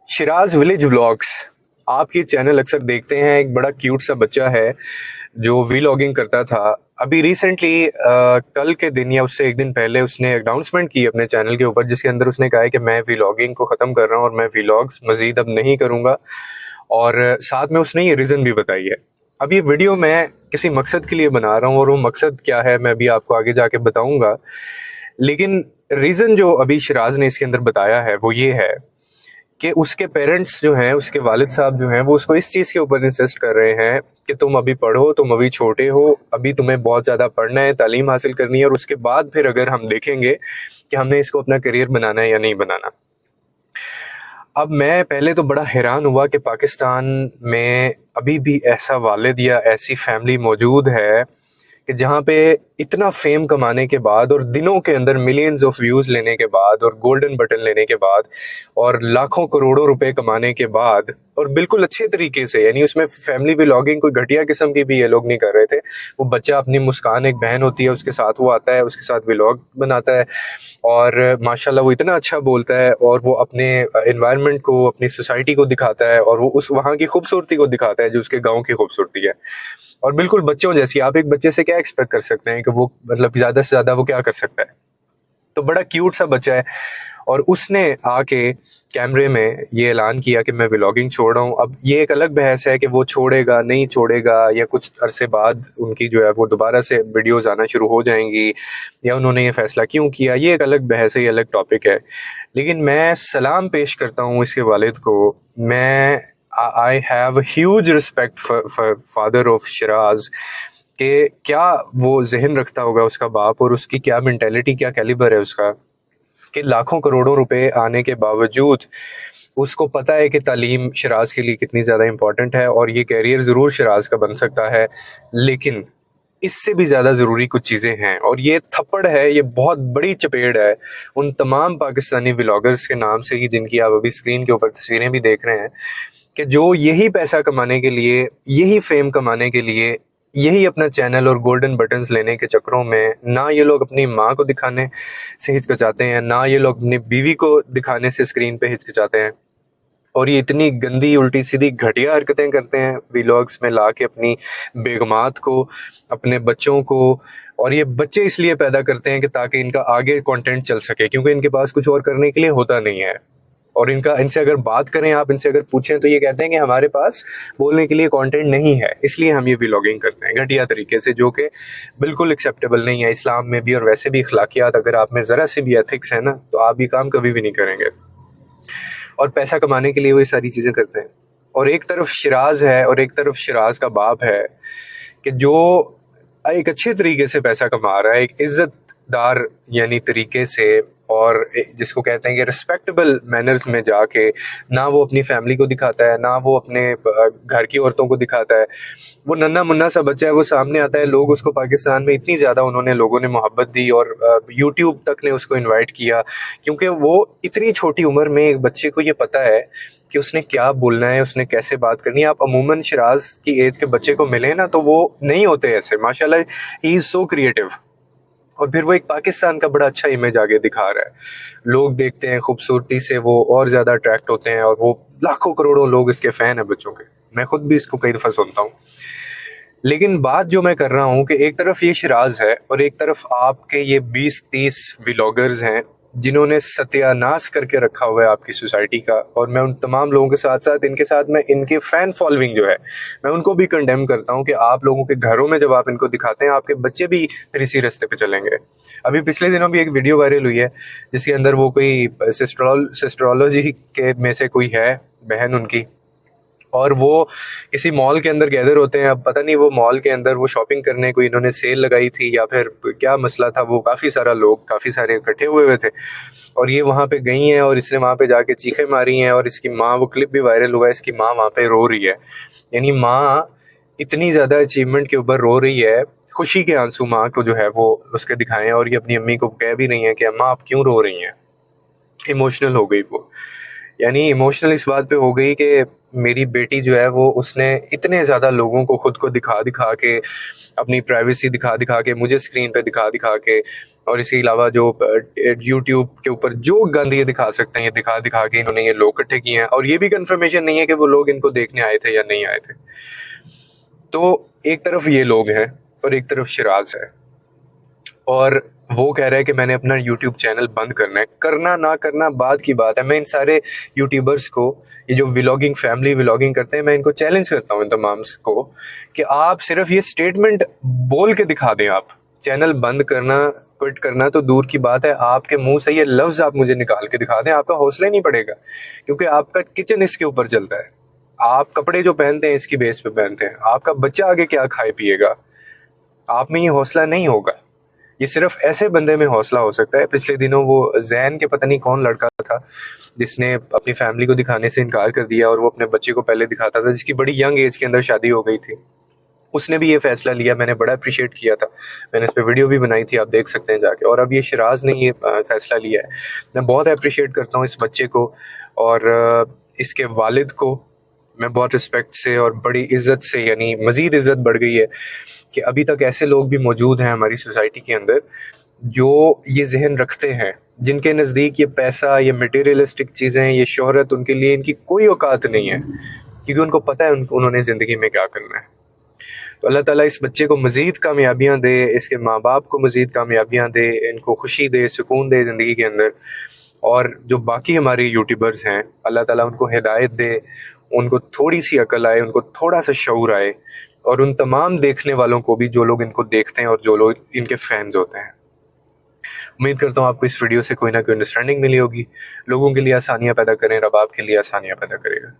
Siraj village vlogs. आप ये channel अक्सर देखते हैं। एक बड़ा क्यूट सा बच्चा है जो वीलॉगिंग करता था। अभी रिसेंटली कल के दिन या उससे एक दिन पहले उसने अनाउंसमेंट की अपने चैनल के ऊपर, जिसके अंदर उसने कहा है कि मैं वीलॉगिंग को ख़त्म कर रहा हूँ और मैं वीलॉग्स मज़ीद अब नहीं करूँगा। और साथ में उसने ये रीज़न भी बताई है। अब ये वीडियो मैं किसी मकसद के लिए बना रहा हूँ और वो मकसद क्या है मैं भी आपको आगे जाके बताऊँगा। लेकिन रीज़न जो अभी शिराज ने इसके अंदर बताया है वो ये है कि उसके पेरेंट्स जो हैं, उसके वालिद साहब जो हैं, वो उसको इस चीज़ के ऊपर इंसिस्ट कर रहे हैं कि तुम अभी पढ़ो, तुम अभी छोटे हो, अभी तुम्हें बहुत ज़्यादा पढ़ना है, तालीम हासिल करनी है और उसके बाद फिर अगर हम देखेंगे कि हमने इसको अपना करियर बनाना है या नहीं बनाना। अब मैं पहले तो बड़ा हैरान हुआ कि पाकिस्तान में अभी भी ऐसा वालिद या ऐसी फैमिली मौजूद है कि जहाँ पे इतना फेम कमाने के बाद और दिनों के अंदर मिलियंस ऑफ व्यूज़ लेने के बाद और गोल्डन बटन लेने के बाद और लाखों करोड़ों रुपए कमाने के बाद और बिल्कुल अच्छे तरीके से, यानी उसमें फैमिली व्लॉगिंग कोई घटिया किस्म की भी ये लोग नहीं कर रहे थे। वो बच्चा अपनी मुस्कान, एक बहन होती है उसके साथ, वो आता है उसके साथ व्लॉग बनाता है और माशाल्लाह वो इतना अच्छा बोलता है और वो अपने एनवायरनमेंट को, अपनी सोसाइटी को दिखाता है और वो उस वहाँ की खूबसूरती को दिखाता है जो उसके गाँव की खूबसूरती है। और बिल्कुल बच्चों जैसी, आप एक बच्चे से क्या एक्सपेक्ट कर सकते हैं कि वो मतलब ज़्यादा से ज़्यादा वो क्या कर सकता है। तो बड़ा क्यूट सा बच्चा है और उसने आके कैमरे में ये ऐलान किया कि मैं व्लॉगिंग छोड़ रहा हूँ। अब ये एक अलग बहस है कि वो छोड़ेगा नहीं छोड़ेगा, या कुछ अरसे बाद उनकी जो है वो दोबारा से वीडियोस आना शुरू हो जाएंगी, या उन्होंने ये फैसला क्यों किया, ये एक अलग बहस है, ये अलग टॉपिक है। लेकिन मैं सलाम पेश करता हूँ इसके वालिद को। मैं I have huge respect for father of Siraj कि क्या वो जहन रखता होगा उसका बाप और उसकी क्या मेंटेलिटी, क्या कैलिबर है उसका, कि लाखों करोड़ों रुपए आने के बावजूद उसको पता है कि तालीम शिराज के लिए कितनी ज़्यादा इम्पॉर्टेंट है और ये कैरियर ज़रूर शिराज का बन सकता है। लेकिन इससे भी ज़्यादा ज़रूरी कुछ चीज़ें हैं और ये थप्पड़ है, ये बहुत बड़ी चपेड़ है उन तमाम पाकिस्तानी व्लॉगर्स के नाम से ही जिनकी आप अभी स्क्रीन के ऊपर तस्वीरें भी देख रहे हैं, कि जो यही पैसा कमाने के लिए, यही फेम कमाने के लिए, यही अपना चैनल और गोल्डन बटन्स लेने के चक्करों में ना ये लोग अपनी माँ को दिखाने से हिचकिचाते हैं, ना ये लोग अपनी बीवी को दिखाने से स्क्रीन पे हिचकिचाते हैं। और ये इतनी गंदी उल्टी सीधी घटिया हरकतें करते हैं व्लॉग्स में ला के अपनी बेगमात को, अपने बच्चों को। और ये बच्चे इसलिए पैदा करते हैं कि ताकि इनका आगे कंटेंट चल सके, क्योंकि इनके पास कुछ और करने के लिए होता नहीं है। और इनसे अगर बात करें, आप इनसे अगर पूछें तो ये कहते हैं कि हमारे पास बोलने के लिए कंटेंट नहीं है, इसलिए हम ये व्लॉगिंग करते हैं घटिया तरीके से, जो कि बिल्कुल एक्सेप्टेबल नहीं है इस्लाम में भी। और वैसे भी अखलाकियात अगर आप में ज़रा सी भी एथिक्स है ना, तो आप ये काम कभी भी नहीं करेंगे। और पैसा कमाने के लिए वो ये सारी चीज़ें करते हैं। और एक तरफ शिराज है और एक तरफ शिराज का बाप है कि जो एक अच्छे तरीके से पैसा कमा रहा है, एक इज्जतदार यानी तरीके से, और जिसको कहते हैं कि रिस्पेक्टेबल मैनर्स में जाके, ना वो अपनी फैमिली को दिखाता है, ना वो अपने घर की औरतों को दिखाता है। वो नन्हा मुन्ना सा बच्चा है, वो सामने आता है, लोग उसको, पाकिस्तान में इतनी ज़्यादा उन्होंने लोगों ने मोहब्बत दी और यूट्यूब तक ने उसको इनवाइट किया, क्योंकि वो इतनी छोटी उम्र में एक बच्चे को ये पता है कि उसने क्या बोलना है, उसने कैसे बात करनी है। आप अमूमन शिराज की एज के बच्चे को मिले ना तो वो नहीं होते ऐसे, माशाल्लाह ही इज़ सो क्रिएटिव। और फिर वो एक पाकिस्तान का बड़ा अच्छा इमेज आगे दिखा रहा है। लोग देखते हैं खूबसूरती से, वो और ज़्यादा अट्रैक्ट होते हैं और वो लाखों करोड़ों लोग इसके फ़ैन हैं बच्चों के। मैं खुद भी इसको कई दफ़ा सुनता हूँ। लेकिन बात जो मैं कर रहा हूँ कि एक तरफ ये शिराज है और एक तरफ आपके ये 20-30 व्लॉगर्स हैं जिन्होंने सत्यानाश करके रखा हुआ है आपकी सोसाइटी का। और मैं उन तमाम लोगों के साथ साथ इनके साथ मैं इनके फ़ैन फॉलोइंग जो है, मैं उनको भी कंडेम करता हूँ कि आप लोगों के घरों में जब आप इनको दिखाते हैं, आपके बच्चे भी फिर इसी रास्ते पे चलेंगे। अभी पिछले दिनों भी एक वीडियो वायरल हुई है जिसके अंदर वो कोई सिस्ट्रोलॉजी के में से कोई है बहन उनकी, और वो किसी मॉल के अंदर गैदर होते हैं। अब पता नहीं वो मॉल के अंदर वो शॉपिंग करने को इन्होंने सेल लगाई थी या फिर क्या मसला था, वो काफ़ी सारा लोग, काफ़ी सारे इकट्ठे हुए थे और ये वहाँ पे गई हैं और इसने वहाँ पे जाके चीखें मारी हैं। और इसकी माँ, वो क्लिप भी वायरल हुआ है, इसकी माँ वहाँ पे रो रही है, यानी माँ इतनी ज़्यादा अचीवमेंट के ऊपर रो रही है, खुशी के आंसू माँ को जो है वो उसके दिखाए हैं। और ये अपनी अम्मी को कह भी रही हैं कि अम्मा आप क्यों रो रही हैं। इमोशनल हो गई वो, यानी इमोशनल इस बात पे हो गई कि मेरी बेटी जो है वो, उसने इतने ज़्यादा लोगों को खुद को दिखा दिखा के, अपनी प्राइवेसी दिखा दिखा के, मुझे स्क्रीन पे दिखा दिखा के और इसके अलावा जो यूट्यूब के ऊपर जो गंद ये दिखा सकते हैं, ये दिखा दिखा के इन्होंने ये लोग इकट्ठे किए हैं, और ये भी कंफर्मेशन नहीं है कि वो लोग इनको देखने आए थे या नहीं आए थे। तो एक तरफ ये लोग हैं और एक तरफ शिराज है, और वो कह रहा है कि मैंने अपना यूट्यूब चैनल बंद करना है। करना ना करना बाद की बात है। मैं इन सारे यूट्यूबर्स को, ये जो व्लॉगिंग, फैमिली व्लॉगिंग करते हैं, मैं इनको चैलेंज करता हूँ इन तमाम को कि आप सिर्फ ये स्टेटमेंट बोल के दिखा दें। आप चैनल बंद करना, क्विट करना तो दूर की बात है, आपके मुंह से ये लफ्ज़ आप मुझे निकाल के दिखा दें, आपका हौसला ही नहीं पड़ेगा, क्योंकि आपका किचन इसके ऊपर चलता है। आप कपड़े जो पहनते हैं इसकी बेस पे पहनते हैं, आपका बच्चा आगे क्या खाए पिएगा, आप में ये हौसला नहीं होगा। ये सिर्फ ऐसे बंदे में हौसला हो सकता है। पिछले दिनों वो जैन के पता नहीं कौन लड़का था जिसने अपनी फैमिली को दिखाने से इनकार कर दिया, और वो अपने बच्चे को पहले दिखाता था, जिसकी बड़ी यंग एज के अंदर शादी हो गई थी। उसने भी ये फैसला लिया, मैंने बड़ा अप्रिशिएट किया था, मैंने इस पर वीडियो भी बनाई थी, आप देख सकते हैं जाके। और अब ये शिराज ने ये फैसला लिया है। मैं बहुत अप्रिशिएट करता हूँ इस बच्चे को, और इसके वालिद को मैं बहुत रिस्पेक्ट से और बड़ी इज्जत से, यानी मज़ीद इज्जत बढ़ गई है कि अभी तक ऐसे लोग भी मौजूद हैं हमारी सोसाइटी के अंदर जो ये जहन रखते हैं, जिनके नज़दीक ये पैसा, ये मटेरियलिस्टिक चीज़ें, ये शोहरत, उनके लिए इनकी कोई औकात नहीं है, क्योंकि उनको पता है उन्होंने ज़िंदगी में क्या करना है। तो अल्लाह ताला इस बच्चे को मज़ीद कामयाबियाँ दे, इसके माँ बाप को मज़ीद कामयाबियाँ दे, इनको खुशी दे, सुकून दे ज़िंदगी के अंदर। और जो बाकी हमारे यूट्यूबर्स हैं, अल्लाह ताला उनको हिदायत दे, उनको थोड़ी सी अकल आए, उनको थोड़ा सा शऊर आए, और उन तमाम देखने वालों को भी जो लोग इनको देखते हैं और जो लोग इनके फैंस होते हैं। उम्मीद करता हूँ आपको इस वीडियो से कोई ना कोई अंडरस्टैंडिंग मिली होगी। लोगों के लिए आसानियाँ पैदा करें, रब आपके लिए आसानियाँ पैदा करेगा।